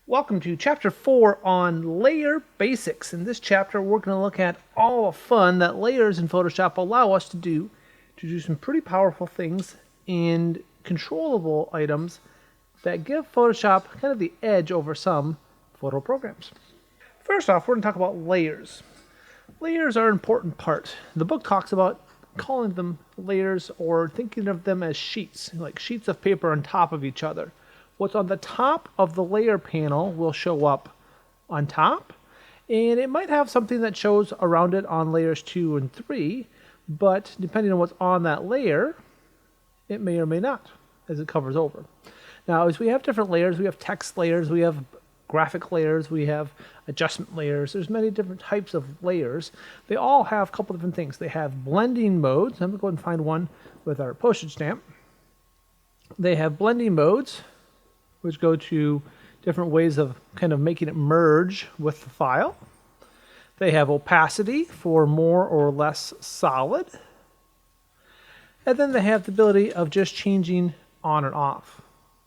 Welcome to Chapter 4 on Layer Basics. In this chapter, we're going to look at all the fun that layers in Photoshop allow us to do some pretty powerful things and controllable items that give Photoshop kind of the edge over some photo programs. First off, we're going to talk about layers. Layers are an important part. The book talks about calling them layers or thinking of them as sheets, like sheets of paper on top of each other. What's on the top of the layer panel will show up on top, and it might have something that shows around it on layers 2 and 3, but depending on what's on that layer, it may or may not as it covers over. Now, as we have different layers, we have text layers, we have graphic layers, we have adjustment layers. There's many different types of layers. They all have a couple different things. They have blending modes. I'm going to go ahead and find one with our postage stamp. They have blending modes, which go to different ways of kind of making it merge with the file. They have opacity for more or less solid. And then they have the ability of just changing on and off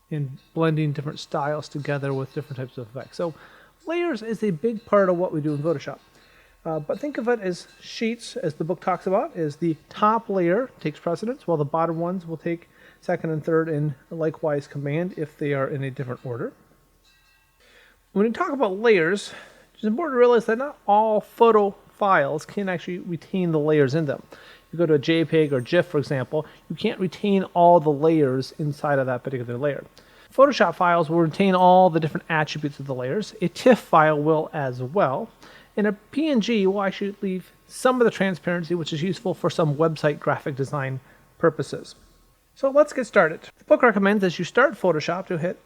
and blending different styles together with different types of effects. So layers is a big part of what we do in Photoshop. But think of it as sheets, as the book talks about, is the top layer takes precedence, while the bottom ones will take second and third, and likewise command if they are in a different order. When we talk about layers, it's important to realize that not all photo files can actually retain the layers in them. You go to a JPEG or GIF, for example, you can't retain all the layers inside of that particular layer. Photoshop files will retain all the different attributes of the layers. A TIFF file will as well. And a PNG will actually leave some of the transparency, which is useful for some website graphic design purposes. So let's get started. The book recommends as you start Photoshop to hit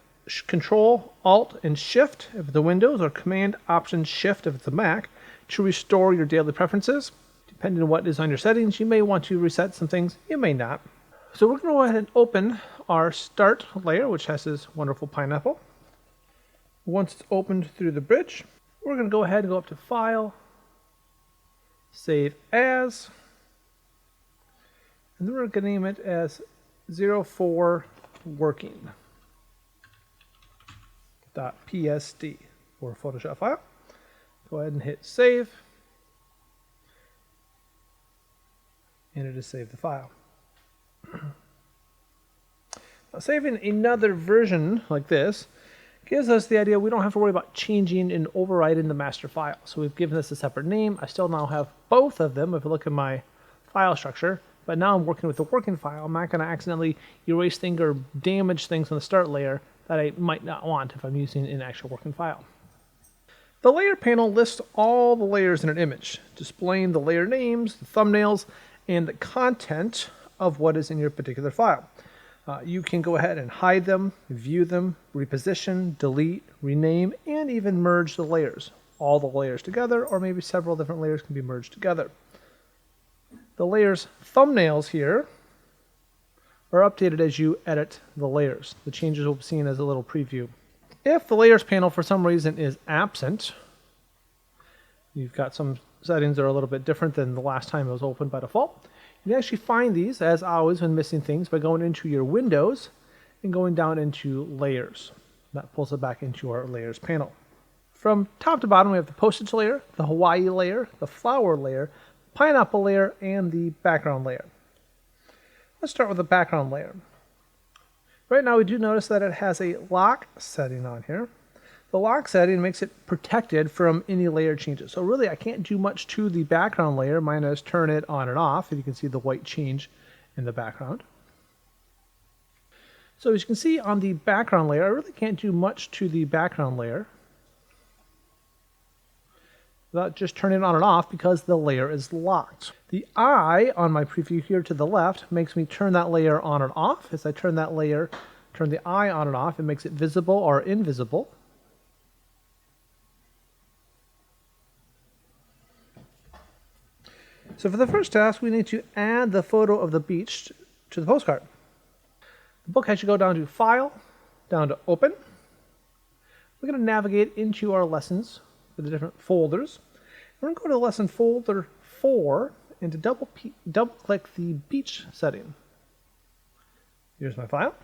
Control, Alt, and Shift if it's a Windows, or Command, Option, Shift if it's a Mac, to restore your daily preferences. Depending on what is on your settings, you may want to reset some things, you may not. So we're going to go ahead and open our Start layer, which has this wonderful pineapple. Once it's opened through the bridge, we're going to go ahead and go up to File, Save As, and then we're going to name it as 04 working .psd for a Photoshop file. Go ahead and hit save, and it has saved the file. Now, saving another version like this gives us the idea we don't have to worry about changing and overriding the master file. So we've given this a separate name. I still now have both of them if you look at my file structure. But now I'm working with the working file. I'm not going to accidentally erase things or damage things on the start layer that I might not want if I'm using an actual working file. The layer panel lists all the layers in an image, displaying the layer names, the thumbnails, and the content of what is in your particular file. You can go ahead and hide them, view them, reposition, delete, rename, and even merge the layers. All the layers together, or maybe several different layers can be merged together. The layers thumbnails here are updated as you edit the layers. The changes will be seen as a little preview. If the layers panel for some reason is absent, you've got some settings that are a little bit different than the last time it was opened by default. You can actually find these, as always, when missing things by going into your windows and going down into layers. That pulls it back into our layers panel. From top to bottom, we have the postage layer, the Hawaii layer, the flower layer, pineapple layer, and the background layer. Let's start with the background layer. Right now we do notice that it has a lock setting on here. The lock setting makes it protected from any layer changes. So really I can't do much to the background layer, minus turn it on and off, and you can see the white change in the background. So as you can see on the background layer, I really can't do much to the background layer without just turning it on and off because the layer is locked. The eye on my preview here to the left makes me turn that layer on and off. As I turn that layer, turn the eye on and off, it makes it visible or invisible. So for the first task, we need to add the photo of the beach to the postcard. The book has you go down to File, down to Open. We're going to navigate into our lessons for the different folders. We're going to go to lesson folder 4 and to double click the beach setting. Here's my file.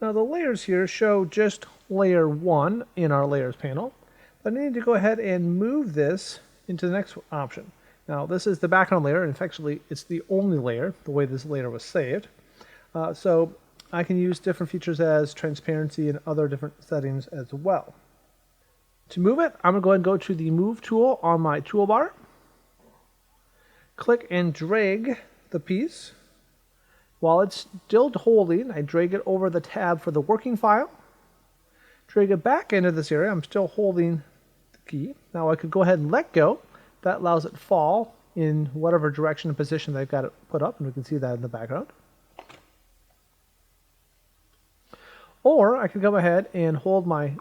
Now the layers here show just layer 1 in our layers panel, but I need to go ahead and move this into the next option. Now this is the background layer, and effectively it's the only layer, the way this layer was saved. So I can use different features as transparency and other different settings as well. To move it, I'm going to go ahead and go to the Move tool on my toolbar. Click and drag the piece. While it's still holding, I drag it over the tab for the working file. Drag it back into this area. I'm still holding the key. Now I could go ahead and let go. That allows it to fall in whatever direction and position they've got it put up, and we can see that in the background. Or I could go ahead and hold my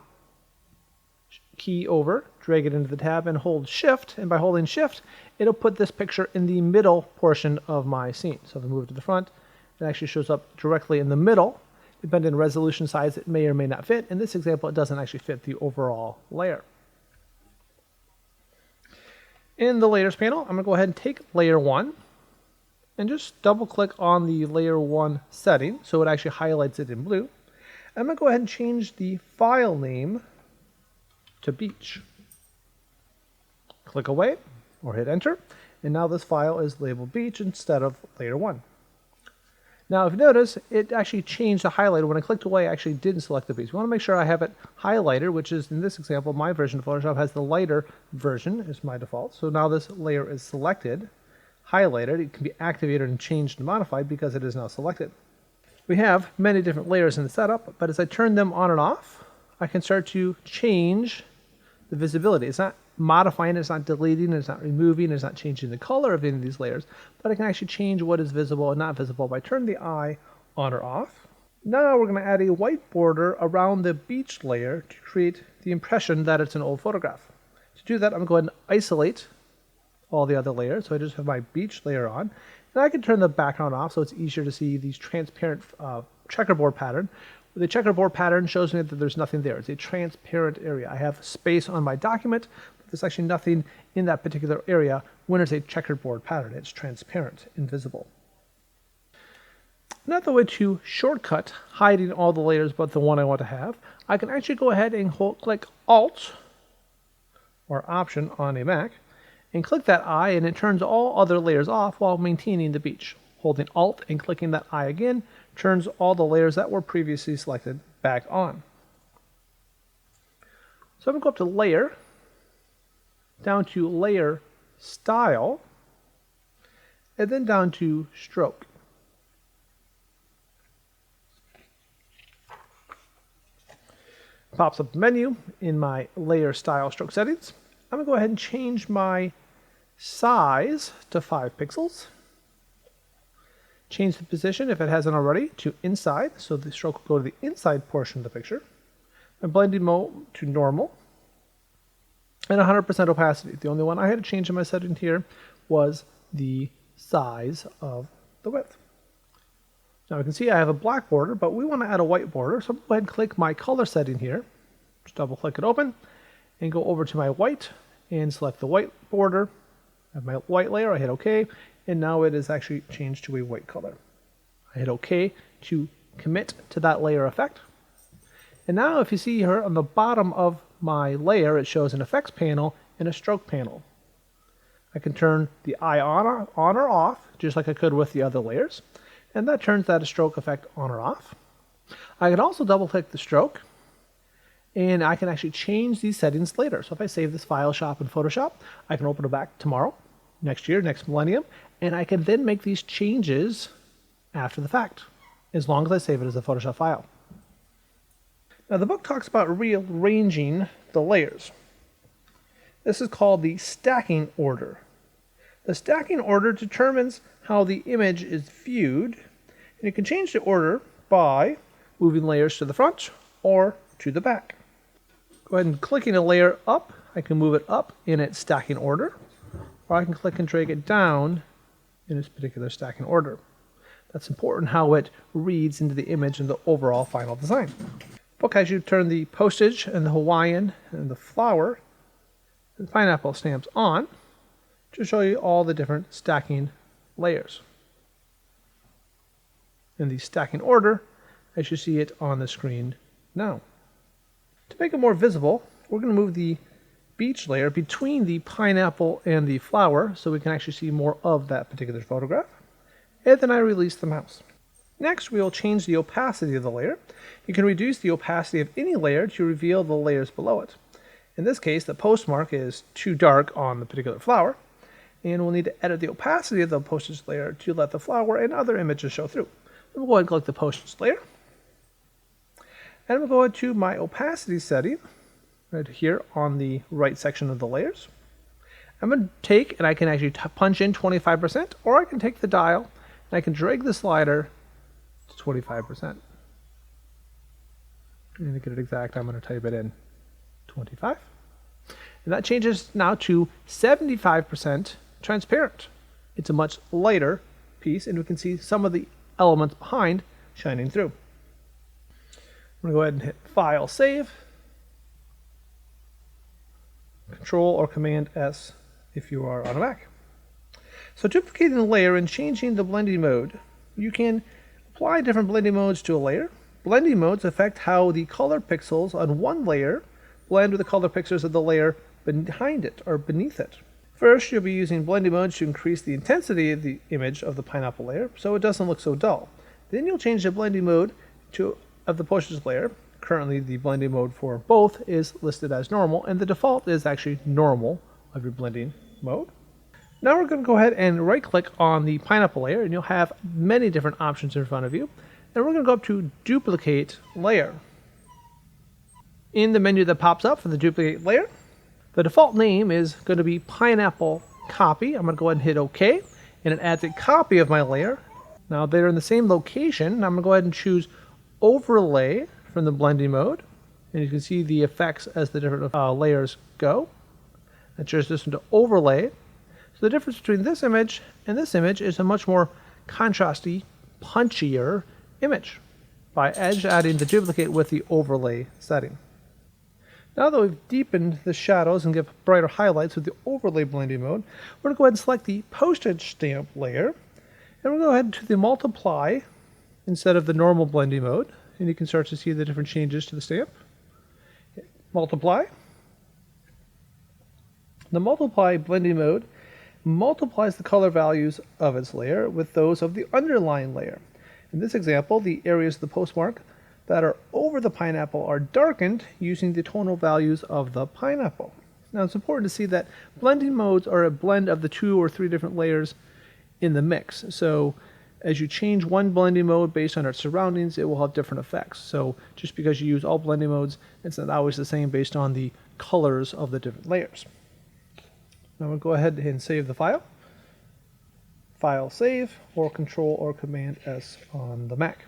key over, drag it into the tab, and hold Shift, and by holding Shift, it'll put this picture in the middle portion of my scene. So if I move to the front, it actually shows up directly in the middle. Depending on resolution size, it may or may not fit. In this example, it doesn't actually fit the overall layer. In the Layers panel, I'm going to go ahead and take Layer 1 and just double-click on the Layer 1 setting so it actually highlights it in blue. I'm going to go ahead and change the file name to Beach. Click away or hit Enter, and now this file is labeled Beach instead of Layer 1. Now if you notice, it actually changed the highlighter. When I clicked away, I actually didn't select the beach. We want to make sure I have it highlighted, which is, in this example, my version of Photoshop has the lighter version is my default. So now this layer is selected, highlighted. It can be activated and changed and modified because it is now selected. We have many different layers in the setup, but as I turn them on and off, I can start to change the visibility. It's not modifying, it's not deleting, it's not removing, it's not changing the color of any of these layers, but I can actually change what is visible and not visible by turning the eye on or off. Now we're going to add a white border around the beach layer to create the impression that it's an old photograph. To do that, I'm going to go ahead and isolate all the other layers, so I just have my beach layer on, and I can turn the background off so it's easier to see these transparent checkerboard pattern. The checkerboard pattern shows me that there's nothing there. It's a transparent area. I have space on my document, but there's actually nothing in that particular area when it's a checkerboard pattern. It's transparent, invisible. Another way to shortcut hiding all the layers but the one I want to have, I can actually go ahead and click Alt or Option on a Mac and click that eye, and it turns all other layers off while maintaining the beach. Holding Alt and clicking that eye again turns all the layers that were previously selected back on. So I'm going to go up to Layer, down to Layer Style, and then down to Stroke. Pops up a menu in my Layer Style Stroke settings. I'm going to go ahead and change my size to 5 pixels. Change the position, if it hasn't already, to inside, so the stroke will go to the inside portion of the picture. And blending mode to normal. And 100% opacity. The only one I had to change in my setting here was the size of the width. Now you can see I have a black border, but we want to add a white border, so I'm going to go ahead and click my color setting here. Just double click it open, and go over to my white, and select the white border. I have my white layer, I hit OK, and now it is actually changed to a white color. I hit OK to commit to that layer effect. And now if you see here on the bottom of my layer, it shows an effects panel and a stroke panel. I can turn the eye on or off, just like I could with the other layers, and that turns that stroke effect on or off. I can also double click the stroke, and I can actually change these settings later. So if I save this file shop in Photoshop, I can open it back tomorrow, next year, next millennium, and I can then make these changes after the fact, as long as I save it as a Photoshop file. Now the book talks about rearranging the layers. This is called the stacking order. The stacking order determines how the image is viewed, and you can change the order by moving layers to the front or to the back. Go ahead and clicking a layer up, I can move it up in its stacking order, or I can click and drag it down in its particular stacking order. That's important how it reads into the image and the overall final design. Book has you turn the postage and the Hawaiian and the flower and pineapple stamps on to show you all the different stacking layers. In the stacking order, as you see it on the screen now. To make it more visible, we're going to move the beach layer between the pineapple and the flower so we can actually see more of that particular photograph. And then I release the mouse. Next, we will change the opacity of the layer. You can reduce the opacity of any layer to reveal the layers below it. In this case, the postmark is too dark on the particular flower, and we'll need to edit the opacity of the postage layer to let the flower and other images show through. We'll go ahead and click the postage layer. And I'm going to go to my opacity setting right here on the right section of the layers. I'm going to take, and I can actually punch in 25%, or I can take the dial and I can drag the slider to 25%. And to get it exact, I'm going to type it in 25. And that changes now to 75% transparent. It's a much lighter piece, and we can see some of the elements behind shining through. I'm going to go ahead and hit File, Save, Control or Command S if you are on a Mac. So duplicating the layer and changing the blending mode, you can apply different blending modes to a layer. Blending modes affect how the color pixels on one layer blend with the color pixels of the layer behind it or beneath it. First, you'll be using blending modes to increase the intensity of the image of the pineapple layer so it doesn't look so dull. Then you'll change the blending mode of the postage layer. Currently, the blending mode for both is listed as normal, and the default is actually normal of your blending mode. Now we're going to go ahead and right-click on the pineapple layer, and you'll have many different options in front of you. And we're going to go up to Duplicate Layer. In the menu that pops up for the duplicate layer, the default name is going to be Pineapple Copy. I'm going to go ahead and hit OK, and it adds a copy of my layer. Now they're in the same location. I'm going to go ahead and choose Overlay from the blending mode, and you can see the effects as the different layers go. I chose this into Overlay. So the difference between this image and this image is a much more contrasty, punchier image by adding the duplicate with the overlay setting. Now that we've deepened the shadows and give brighter highlights with the overlay blending mode, we're going to go ahead and select the postage stamp layer, and we're going to go ahead to the multiply instead of the normal blending mode, and you can start to see the different changes to the stamp. Multiply. The multiply blending mode multiplies the color values of its layer with those of the underlying layer. In this example, the areas of the postmark that are over the pineapple are darkened using the tonal values of the pineapple. Now it's important to see that blending modes are a blend of the 2 or 3 different layers in the mix. So as you change one blending mode based on its surroundings, it will have different effects. So just because you use all blending modes, it's not always the same based on the colors of the different layers. Now we'll go ahead and save the file. File, Save, or Control or Command S on the Mac.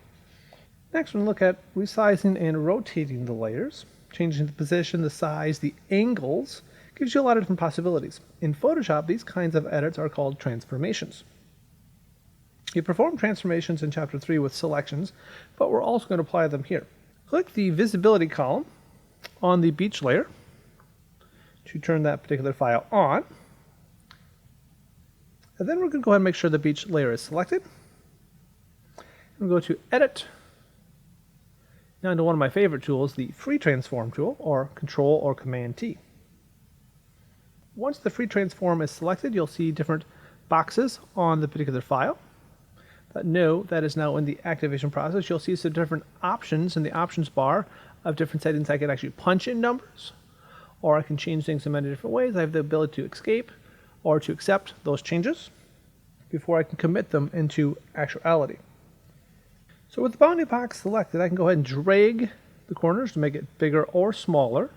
Next, we're going to look at resizing and rotating the layers. Changing the position, the size, the angles gives you a lot of different possibilities. In Photoshop, these kinds of edits are called transformations. You perform transformations in Chapter 3 with selections, but we're also going to apply them here. Click the visibility column on the beach layer to turn that particular file on. And then we're going to go ahead and make sure the beach layer is selected. We'll go to Edit. Now into one of my favorite tools, the Free Transform tool, or Control or Command T. Once the Free Transform is selected, you'll see different boxes on the particular file. That is now in the activation process. You'll see some different options in the options bar of different settings. I can actually punch in numbers, or I can change things in many different ways. I have the ability to escape or to accept those changes before I can commit them into actuality. So with the bounding box selected, I can go ahead and drag the corners to make it bigger or smaller.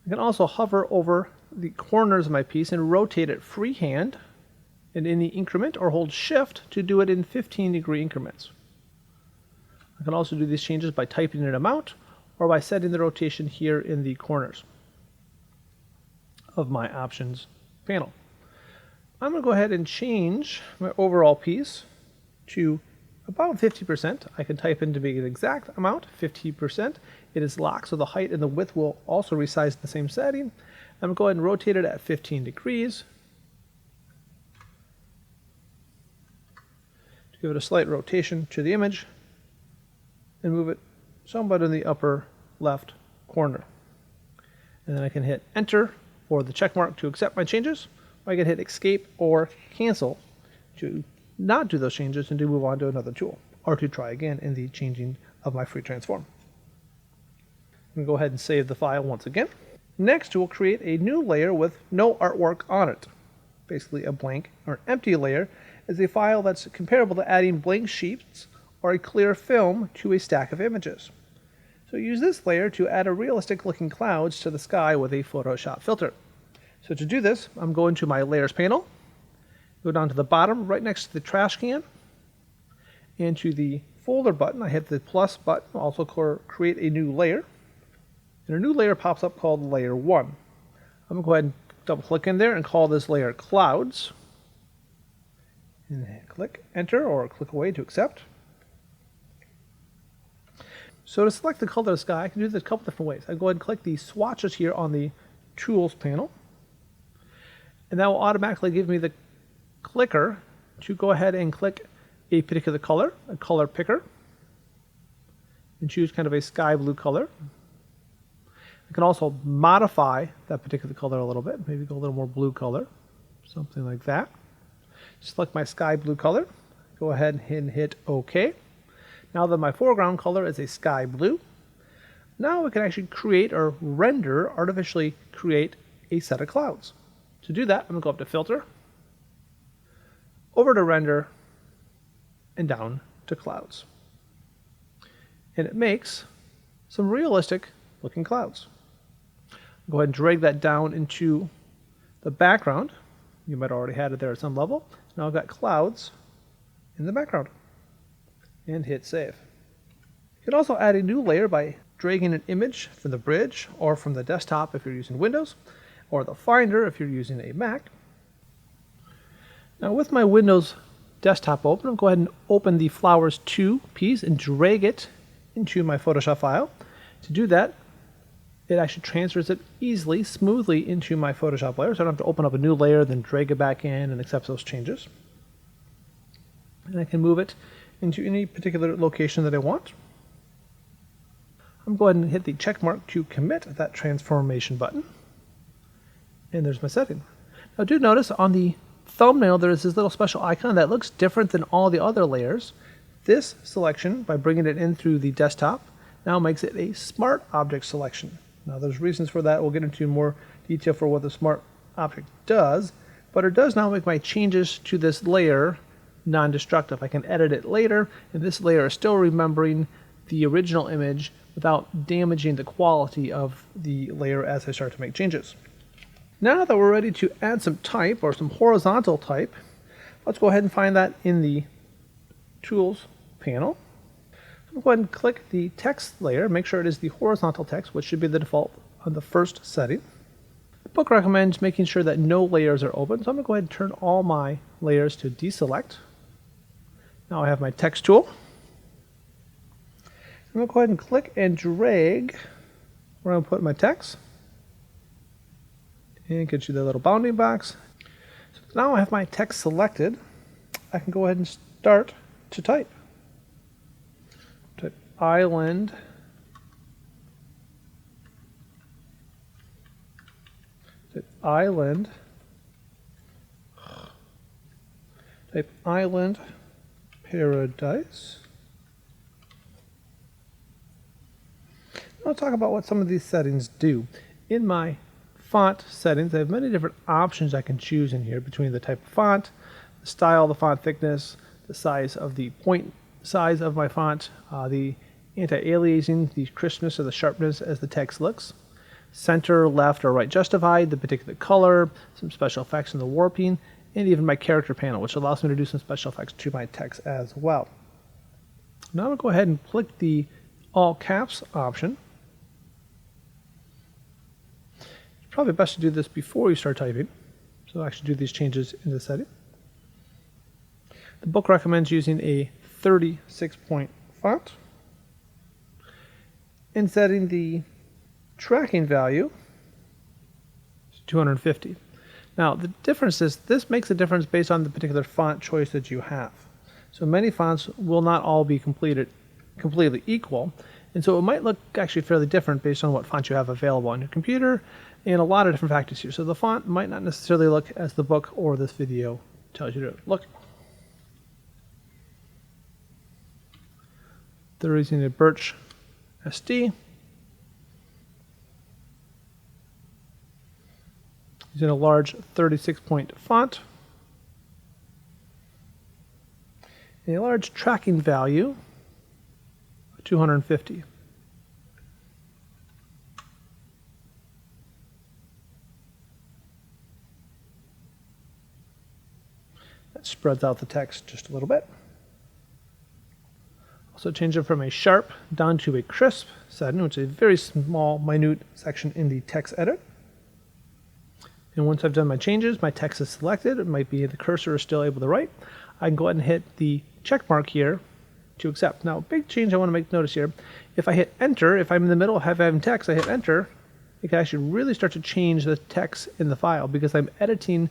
I can also hover over the corners of my piece and rotate it freehand and in the increment, or hold Shift to do it in 15-degree increments. I can also do these changes by typing an amount or by setting the rotation here in the corners of my options panel. I'm going to go ahead and change my overall piece to about 50%. I can type in to be an exact amount, 50%. It is locked, so the height and the width will also resize in the same setting. I'm going to go ahead and rotate it at 15 degrees. To give it a slight rotation to the image, and move it somewhat in the upper left corner. And then I can hit Enter for the check mark to accept my changes, or I can hit Escape or Cancel to not do those changes and to move on to another tool, or to try again in the changing of my free transform. I'm going to go ahead and save the file once again. Next, we'll create a new layer with no artwork on it. Basically a blank or an empty layer is a file that's comparable to adding blank sheets or a clear film to a stack of images. So use this layer to add a realistic looking clouds to the sky with a Photoshop filter. So to do this, I'm going to my Layers panel, go down to the bottom right next to the trash can, and to the folder button, I hit the plus button, also create a new layer. And a new layer pops up called Layer 1. I'm going to go ahead and double click in there and call this layer Clouds. And click Enter or click away to accept. So to select the color of the sky, I can do this a couple different ways. I go ahead and click the swatches here on the Tools panel. And that will automatically give me the clicker to go ahead and click a particular color, a color picker, and choose kind of a sky blue color. I can also modify that particular color a little bit, maybe go a little more blue color, something like that. Select my sky blue color, go ahead and hit OK. Now that my foreground color is a sky blue, now we can actually create or render, artificially create a set of clouds. To do that, I'm going to go up to Filter, over to Render, and down to Clouds. And it makes some realistic looking clouds. Go ahead and drag that down into the background. You might already had it there at some level. Now I've got clouds in the background. And hit Save. You can also add a new layer by dragging an image from the bridge or from the desktop if you're using Windows, or the Finder if you're using a Mac. Now with my Windows desktop open, I'll go ahead and open the Flowers 2 piece and drag it into my Photoshop file. To do that, it actually transfers it easily, smoothly into my Photoshop layer, so I don't have to open up a new layer, then drag it back in and accept those changes. And I can move it into any particular location that I want. I'm going to go ahead and hit the check mark to commit that transformation button. And there's my setting. Now do notice on the thumbnail there is this little special icon that looks different than all the other layers. This selection, by bringing it in through the desktop, now makes it a Smart Object selection. Now there's reasons for that. We'll get into more detail for what the Smart Object does, but it does now make my changes to this layer non-destructive. I can edit it later, and this layer is still remembering the original image without damaging the quality of the layer as I start to make changes. Now that we're ready to add some type, or some horizontal type, let's go ahead and find that in the Tools panel. I'm going to go ahead and click the text layer, make sure it is the horizontal text, which should be the default on the first setting. The book recommends making sure that no layers are open, so I'm going to go ahead and turn all my layers to deselect. Now I have my text tool. I'm going to go ahead and click and drag where I'm going to put my text. And get you the little bounding box. So now I have my text selected. I can go ahead and start to type. Type island. Type island. Type island paradise. I'll talk about what some of these settings do. In my font settings, I have many different options I can choose in here between the type of font, the style, the font thickness, the size of the point size of my font, the anti-aliasing, the crispness or the sharpness as the text looks, center, left, or right justified, the particular color, some special effects in the warping, and even my character panel, which allows me to do some special effects to my text as well. Now I'll go ahead and click the all caps option. It's probably best to do this before you start typing, so I'll actually do these changes in the setting. The book recommends using a 36-point font and setting the tracking value to 250. Now the difference is this makes a difference based on the particular font choice that you have. So many fonts will not all be completely equal. And so it might look actually fairly different based on what font you have available on your computer and a lot of different factors here. So the font might not necessarily look as the book or this video tells you to look. They're using a Birch SD. Using a large 36-point font. A large tracking value of 250. That spreads out the text just a little bit. Also change it from a sharp down to a crisp setting, which is a very small, minute section in the text edit. And once I've done my changes, my text is selected. It might be the cursor is still able to write. I can go ahead and hit the check mark here to accept. Now, a big change I want to make notice here. If I hit enter, if I'm in the middle of having text, I hit enter, it can actually really start to change the text in the file because I'm editing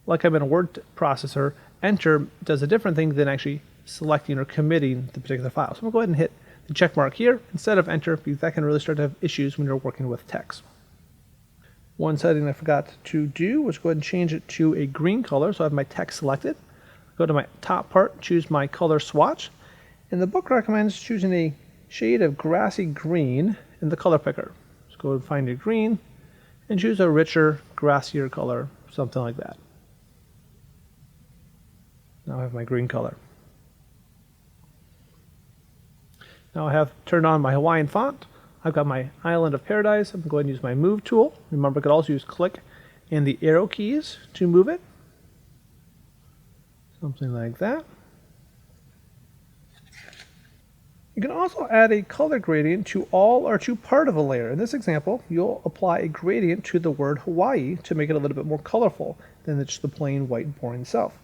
like I'm in a word processor. Enter does a different thing than actually selecting or committing the particular file. So I'm going to go ahead and hit the check mark here instead of enter because that can really start to have issues when you're working with text. One setting I forgot to do was go ahead and change it to a green color. So I have my text selected. Go to my top part, choose my color swatch. And the book recommends choosing a shade of grassy green in the color picker. So go and find your green and choose a richer, grassier color, something like that. Now I have my green color. Now I have turned on my Hawaiian font. I've got my Island of Paradise. I'm going to use my Move tool. Remember, I could also use click and the arrow keys to move it. Something like that. You can also add a color gradient to all or to part of a layer. In this example, you'll apply a gradient to the word Hawaii to make it a little bit more colorful than just the plain white and boring self.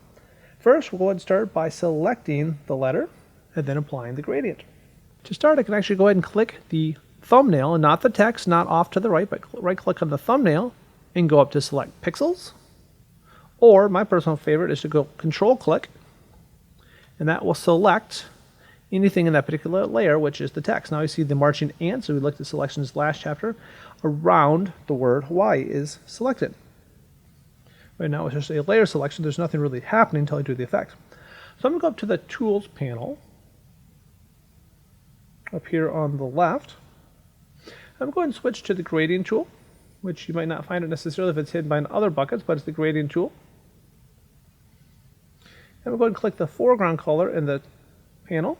First, we'll go ahead and start by selecting the letter and then applying the gradient. To start, I can actually go ahead and click the thumbnail, and not the text, not off to the right, but right-click on the thumbnail and go up to select pixels. Or my personal favorite is to go Control-click, and that will select anything in that particular layer, which is the text. Now you see the marching ants, so we looked at selections last chapter, around the word Hawaii is selected. Right now it's just a layer selection. There's nothing really happening until I do the effect. So I'm going to go up to the Tools panel, up here on the left. I'm going to switch to the Gradient tool, which you might not find it necessarily if it's hidden behind other buckets, but it's the Gradient tool. And we'll go ahead and click the foreground color in the panel.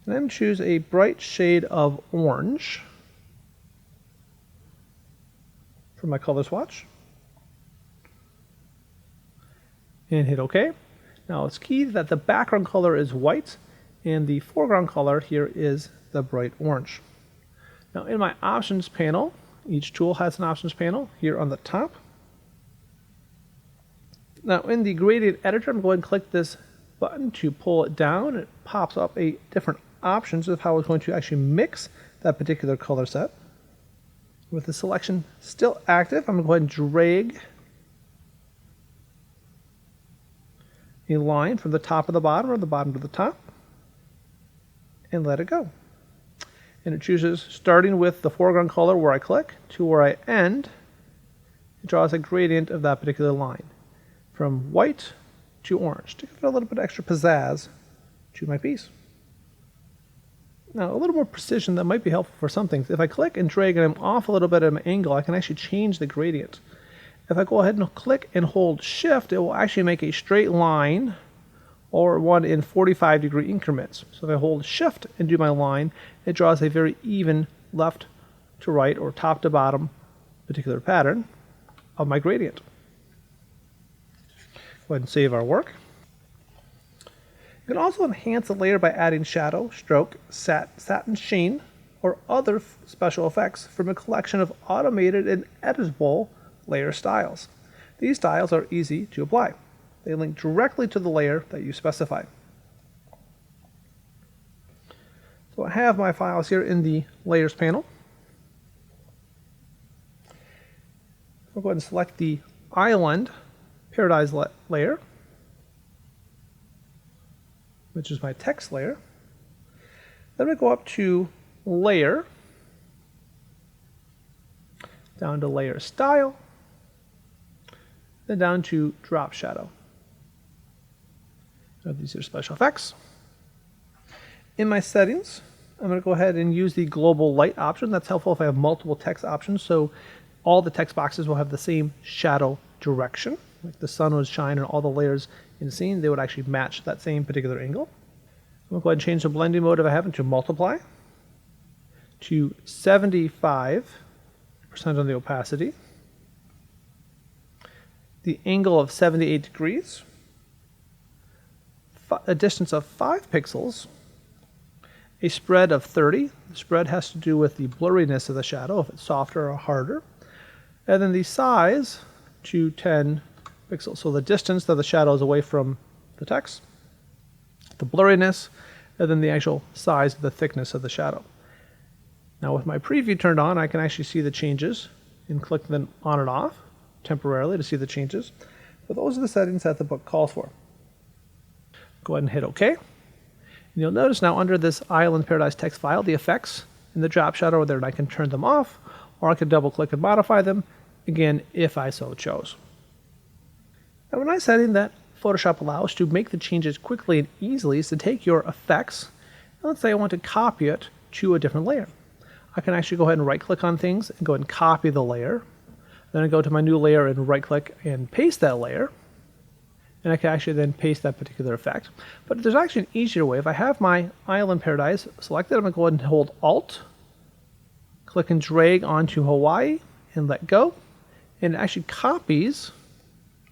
And then choose a bright shade of orange for my color swatch. And hit OK. Now it's key that the background color is white and the foreground color here is the bright orange. Now in my options panel, each tool has an options panel here on the top. Now in the gradient editor, I'm going to click this button to pull it down. It pops up a different options of how it's going to actually mix that particular color set. With the selection still active, I'm going to go ahead and drag a line from the top of the bottom or the bottom to the top and let it go. And it chooses, starting with the foreground color where I click to where I end, it draws a gradient of that particular line from white to orange to give it a little bit extra pizzazz to my piece. Now, a little more precision that might be helpful for some things. If I click and drag and I'm off a little bit of an angle, I can actually change the gradient. If I go ahead and click and hold Shift, it will actually make a straight line or one in 45-degree increments. So if I hold Shift and do my line, it draws a very even left to right or top to bottom particular pattern of my gradient. Go ahead and save our work. You can also enhance a layer by adding shadow, stroke, satin sheen, or other special effects from a collection of automated and editable layer styles. These styles are easy to apply. They link directly to the layer that you specify. So I have my files here in the Layers panel. I'll go ahead and select the Island Paradise layer. which is my text layer. Then we go up to Layer, down to Layer Style, then down to Drop Shadow. Now these are special effects. In my settings, I'm going to go ahead and use the global light option. That's helpful if I have multiple text options, so all the text boxes will have the same shadow direction. Like the sun would shine and all the layers in the scene, they would actually match that same particular angle. I'm going to go ahead and change the blending mode if I happen to multiply to 75% on the opacity, the angle of 78 degrees, a distance of 5 pixels, a spread of 30. The spread has to do with the blurriness of the shadow, if it's softer or harder, and then the size to 10 pixels. So the distance that the shadow is away from the text, the blurriness, and then the actual size of the thickness of the shadow. Now with my preview turned on, I can actually see the changes and click them on and off temporarily to see the changes. But those are the settings that the book calls for. Go ahead and hit OK. And you'll notice now under this Isle in Paradise text file, the effects in the drop shadow are there, and I can turn them off, or I can double click and modify them, again, if I so chose. Now, a nice setting that Photoshop allows to make the changes quickly and easily is to take your effects, and let's say I want to copy it to a different layer. I can actually go ahead and right click on things and go ahead and copy the layer. Then I go to my new layer and right click and paste that layer. And I can actually then paste that particular effect. But there's actually an easier way. If I have my Isle in Paradise selected, I'm going to go ahead and hold Alt, click and drag onto Hawaii, and let go. And it actually copies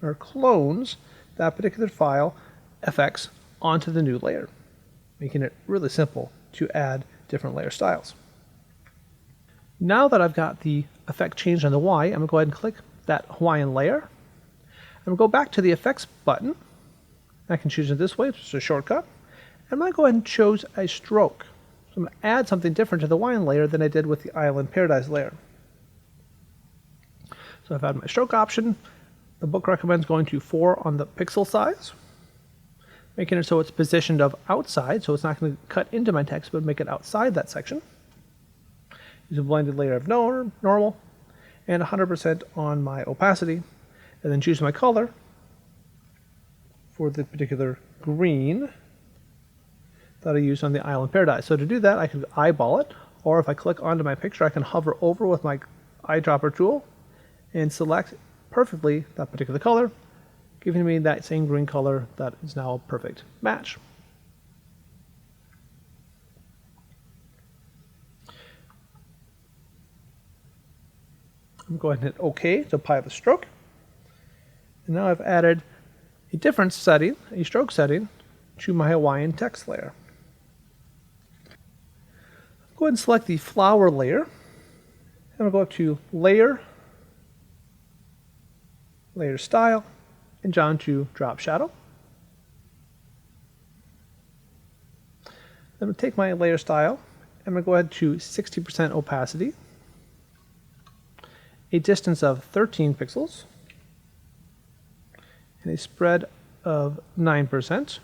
or clones that particular file effects onto the new layer, making it really simple to add different layer styles. Now that I've got the effect changed on the Y, I'm going to go ahead and click that Hawaiian layer. I'm going to go back to the Effects button. I can choose it this way, it's a shortcut. I'm going to go ahead and choose a stroke. So I'm going to add something different to the Hawaiian layer than I did with the Isle in Paradise layer. So I've had my stroke option. The book recommends going to 4 on the pixel size, making it so it's positioned of outside, so it's not going to cut into my text, but make it outside that section. Use a blended layer of normal, and 100% on my opacity. And then choose my color for the particular green that I used on the Isle in Paradise. So to do that, I can eyeball it, or if I click onto my picture, I can hover over with my eyedropper tool and select perfectly that particular color, giving me that same green color that is now a perfect match. I'm going to hit OK to apply the stroke. And now I've added a different setting, a stroke setting, to my Hawaiian text layer. Go ahead and select the flower layer. And I'll go up to Layer, Layer Style, and down to Drop Shadow. Then I'll take my layer style, and I'm going to go ahead to 60% opacity, a distance of 13 pixels, and a spread of 9%.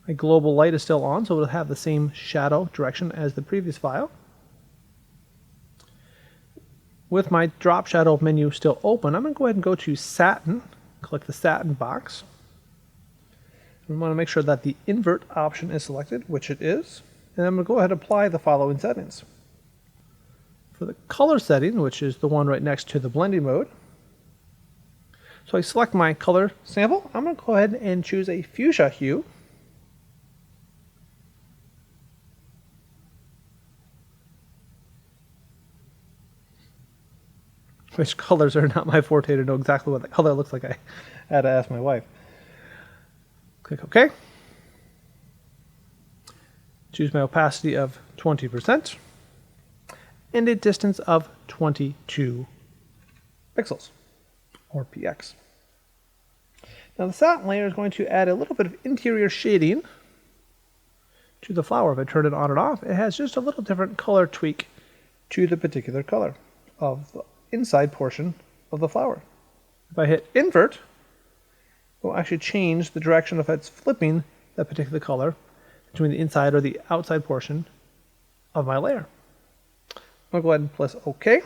My global light is still on, so it'll have the same shadow direction as the previous file. With my drop shadow menu still open, I'm going to go ahead and go to Satin, click the Satin box. We want to make sure that the invert option is selected, which it is, and I'm going to go ahead and apply the following settings. For the color setting, which is the one right next to the blending mode, so I select my color sample. I'm going to go ahead and choose a fuchsia hue. Which colors are not my forte to know exactly what the color looks like. I had to ask my wife. Click OK. Choose my opacity of 20% and a distance of 22 pixels, or px. Now the satin layer is going to add a little bit of interior shading to the flower. If I turn it on and off, it has just a little different color tweak to the particular color of the inside portion of the flower. If I hit invert, will actually change the direction if it's flipping that particular color between the inside or the outside portion of my layer. I'll go ahead and press OK.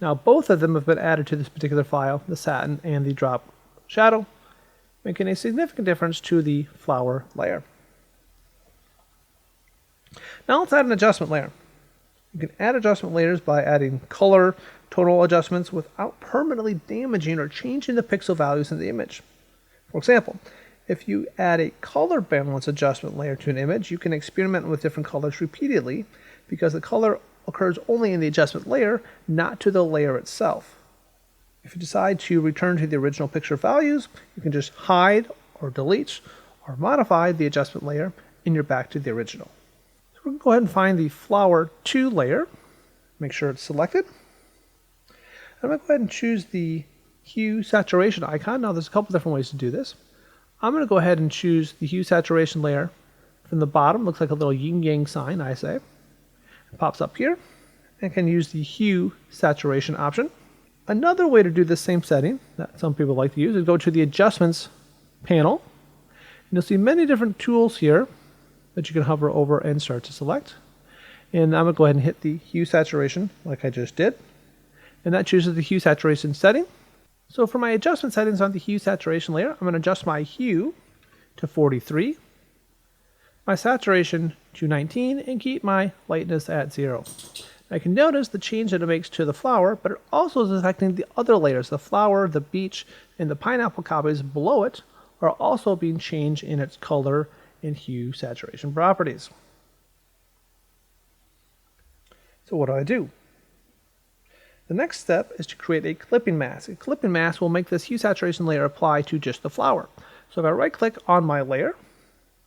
Now both of them have been added to this particular file, the satin and the drop shadow, making a significant difference to the flower layer. Now let's add an adjustment layer. You can add adjustment layers by adding color, tonal adjustments without permanently damaging or changing the pixel values in the image. For example, if you add a color balance adjustment layer to an image, you can experiment with different colors repeatedly because the color occurs only in the adjustment layer, not to the layer itself. If you decide to return to the original picture values, you can just hide or delete or modify the adjustment layer and you're back to the original. So we're going to go ahead and find the Flower 2 layer, make sure it's selected. I'm going to go ahead and choose the hue saturation icon. Now there's a couple different ways to do this. I'm going to go ahead and choose the hue saturation layer from the bottom. Looks like a little yin-yang sign, I say. It pops up here. And can use the hue saturation option. Another way to do this same setting that some people like to use is go to the adjustments panel. And you'll see many different tools here that you can hover over and start to select. And I'm going to go ahead and hit the hue saturation like I just did. And that chooses the hue saturation setting. So for my adjustment settings on the hue saturation layer, I'm going to adjust my hue to 43, my saturation to 19, and keep my lightness at 0. I can notice the change that it makes to the flower, but it also is affecting the other layers. The flower, the beach, and the pineapple copies below it are also being changed in its color and hue saturation properties. So what do? The next step is to create a clipping mask. A clipping mask will make this hue saturation layer apply to just the flower. So if I right click on my layer,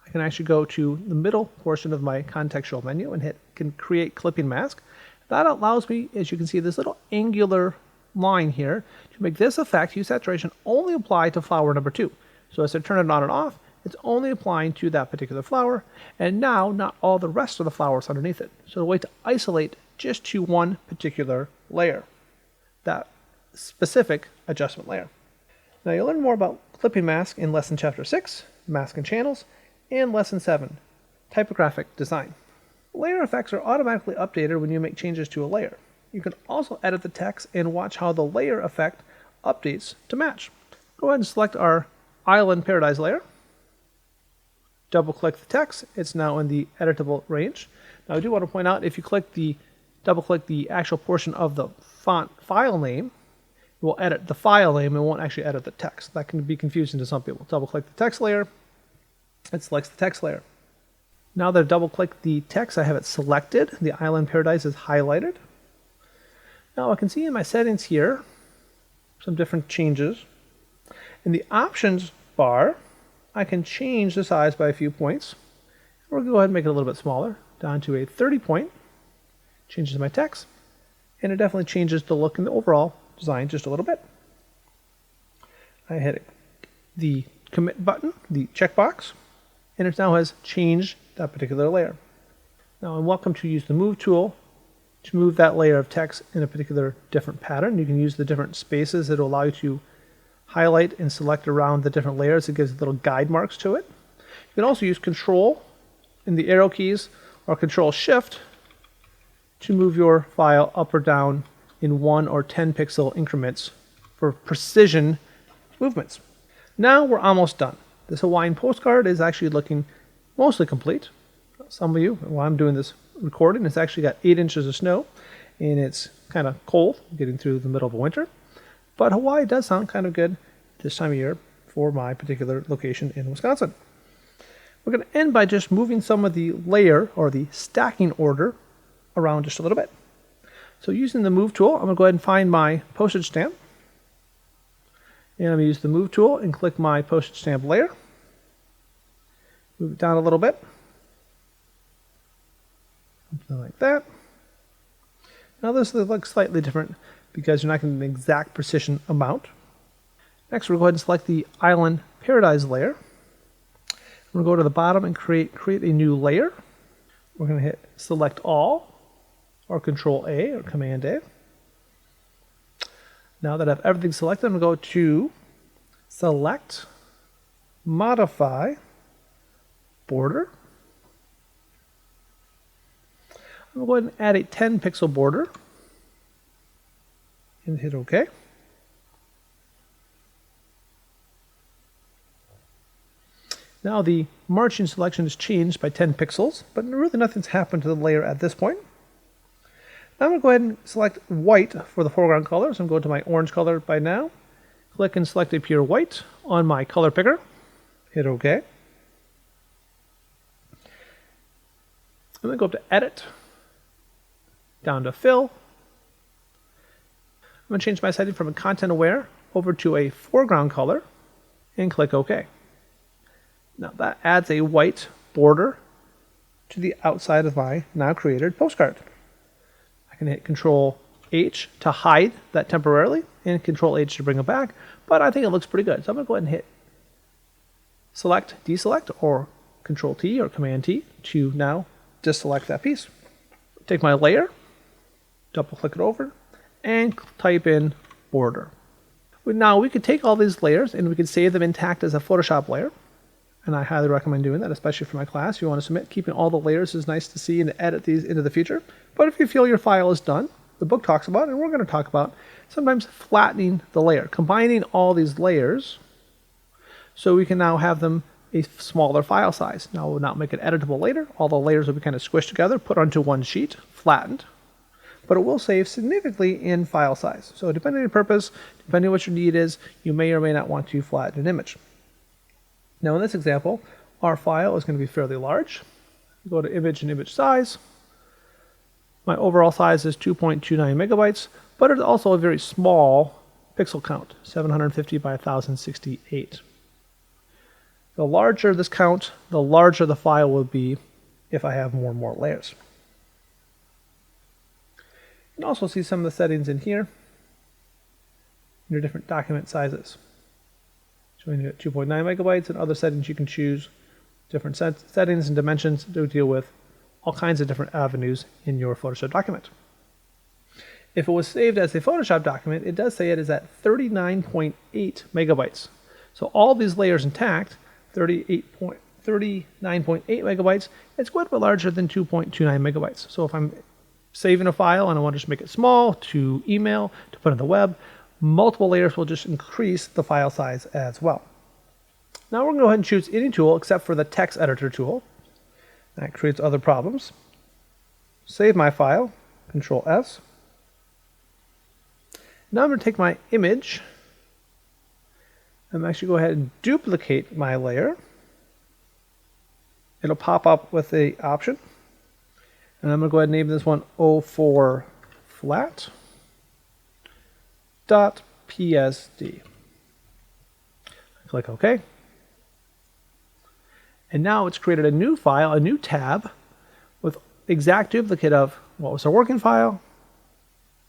I can actually go to the middle portion of my contextual menu and can create clipping mask. That allows me, as you can see, this little angular line here to make this effect, hue saturation, only apply to flower number 2. So as I turn it on and off, it's only applying to that particular flower, and now not all the rest of the flowers underneath it. So the way to isolate just to one particular layer, that specific adjustment layer. Now you'll learn more about clipping mask in lesson chapter 6, mask and channels, and lesson 7, typographic design. Layer effects are automatically updated when you make changes to a layer. You can also edit the text and watch how the layer effect updates to match. Go ahead and select our Island Paradise layer. Double click the text. It's now in the editable range. Now I do want to point out, if you double click the actual portion of the font file name, it will edit the file name and won't actually edit the text. That can be confusing to some people. Double click the text layer. It selects the text layer. Now that I've double clicked the text, I have it selected. The Island Paradise is highlighted. Now I can see in my settings here some different changes. In the options bar, I can change the size by a few points. We'll go ahead and make it a little bit smaller, down to a 30 point. Changes my text, and it definitely changes the look and the overall design just a little bit. I hit the commit button, the checkbox, and it now has changed that particular layer. Now I'm welcome to use the move tool to move that layer of text in a particular different pattern. You can use the different spaces that will allow you to highlight and select around the different layers. It gives little guide marks to it. You can also use Control in the arrow keys or Control Shift to move your file up or down in 1 or 10 pixel increments for precision movements. Now we're almost done. This Hawaiian postcard is actually looking mostly complete. Some of you, while I'm doing this recording, it's actually got 8 inches of snow, and it's kind of cold getting through the middle of winter. But Hawaii does sound kind of good this time of year for my particular location in Wisconsin. We're going to end by just moving some of the layer or the stacking order around just a little bit. So using the move tool, I'm going to go ahead and find my postage stamp. And I'm going to use the move tool and click my postage stamp layer. Move it down a little bit. Something like that. Now this looks slightly different because you're not getting an exact precision amount. Next, we'll go ahead and select the Island Paradise layer. We'll go to the bottom and create a new layer. We're going to hit Select All, or Control A, or Command A. Now that I have everything selected, I'm going to go to select, modify, border. I'm going to go ahead and add a 10 pixel border and hit OK. Now the margin selection is changed by 10 pixels, but really nothing's happened to the layer at this point. Now I'm going to go ahead and select white for the foreground color. So I'm going to my orange color by now. Click and select a pure white on my color picker. Hit OK. I'm going to go up to Edit, down to Fill. I'm going to change my setting from a content aware over to a foreground color and click OK. Now that adds a white border to the outside of my now created postcard. I can hit Control H to hide that temporarily and Control H to bring it back, but I think it looks pretty good. So I'm going to go ahead and hit Select, Deselect, or Control T or Command T to now deselect that piece. Take my layer, double click it over, and type in border. Now we could take all these layers and we could save them intact as a Photoshop layer. And I highly recommend doing that, especially for my class. You want to submit, keeping all the layers is nice to see and to edit these into the future. But if you feel your file is done, the book talks about, and we're going to talk about, sometimes flattening the layer, combining all these layers so we can now have them a smaller file size. Now we'll not make it editable later. All the layers will be kind of squished together, put onto one sheet, flattened. But it will save significantly in file size. So depending on your purpose, depending on what your need is, you may or may not want to flatten an image. Now in this example, our file is going to be fairly large. Go to Image and Image Size. My overall size is 2.29 megabytes, but it's also a very small pixel count, 750 by 1068. The larger this count, the larger the file will be if I have more and more layers. You can also see some of the settings in here, your different document sizes. Showing you at 2.9 megabytes, and other settings you can choose different settings and dimensions to deal with all kinds of different avenues in your Photoshop document. If it was saved as a Photoshop document, it does say it is at 39.8 megabytes. So all these layers intact, 39.8 megabytes, it's quite a bit larger than 2.29 megabytes. So if I'm saving a file and I want to just make it small to email, to put on the web, multiple layers will just increase the file size as well. Now we're going to go ahead and choose any tool except for the text editor tool. That creates other problems. Save my file, Control S. Now I'm going to take my image. I'm actually go ahead and duplicate my layer. It'll pop up with the option. And I'm going to go ahead and name this one 04 flat. .psd. Click OK. And now it's created a new file, a new tab, with exact duplicate of what was our working file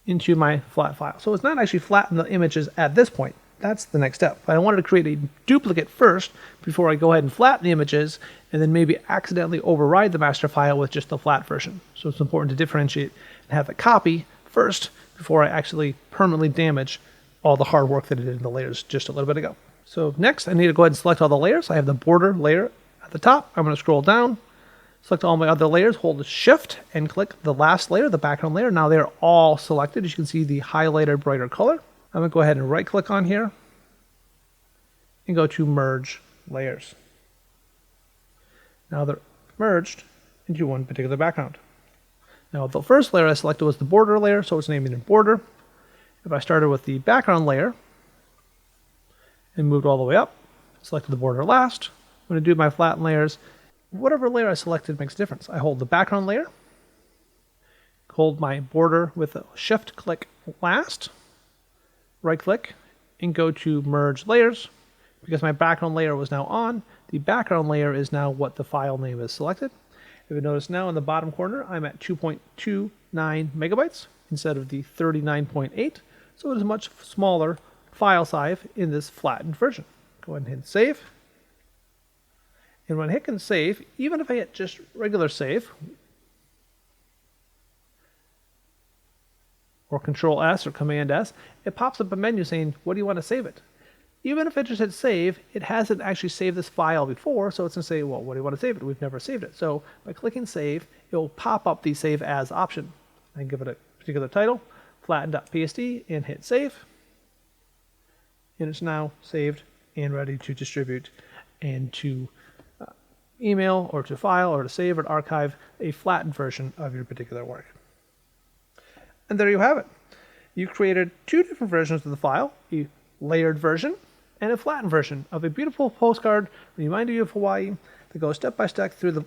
into my flat file. So it's not actually flattened the images at this point. That's the next step. But I wanted to create a duplicate first before I go ahead and flatten the images and then maybe accidentally override the master file with just the flat version. So it's important to differentiate and have a copy first before I actually permanently damage all the hard work that I did in the layers just a little bit ago. So next, I need to go ahead and select all the layers. I have the border layer at the top. I'm going to scroll down, select all my other layers, hold Shift, and click the last layer, the background layer. Now they're all selected. As you can see, the highlighted brighter color. I'm going to go ahead and right-click on here and go to Merge Layers. Now they're merged into one particular background. Now the first layer I selected was the border layer, so it's named in border. If I started with the background layer and moved all the way up, selected the border last, I'm going to do my flatten layers. Whatever layer I selected makes a difference. I hold the background layer, hold my border with a Shift click last, right click, and go to Merge Layers. Because my background layer was now on, the background layer is now what the file name is selected. If you notice now in the bottom corner, I'm at 2.29 megabytes instead of the 39.8, so it is a much smaller file size in this flattened version. Go ahead and hit save. And when I hit save, even if I hit just regular save, or Control S or Command S, it pops up a menu saying, what do you want to save it? even if I just hit save, it hasn't actually saved this file before, so it's going to say, well, what do you want to save it? We've never saved it. So by clicking save, it will pop up the save as option. I can give it a particular title, flatten.psd, and hit save. And it's now saved and ready to distribute and to email or to file or to save or archive a flattened version of your particular work. And there you have it. You created two different versions of the file, a layered version and a flattened version of a beautiful postcard reminding you of Hawaii that goes step by step through the...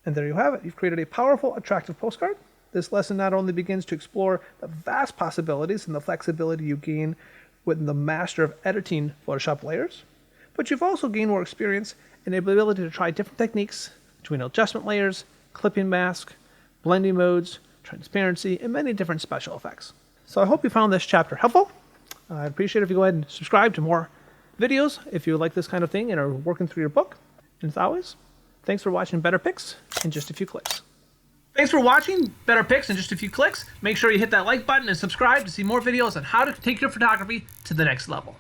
And there you have it. You've created a powerful, attractive postcard. This lesson not only begins to explore the vast possibilities and the flexibility you gain with the master of editing Photoshop layers, but you've also gained more experience and the ability to try different techniques between adjustment layers, clipping mask, blending modes, transparency, and many different special effects. So I hope you found this chapter helpful. I'd appreciate it if you go ahead and subscribe to more videos if you like this kind of thing and are working through your book. And as always, thanks for watching Better Picks in just a few clicks. Thanks for watching Better Picks in just a few clicks. Make sure you hit that like button and subscribe to see more videos on how to take your photography to the next level.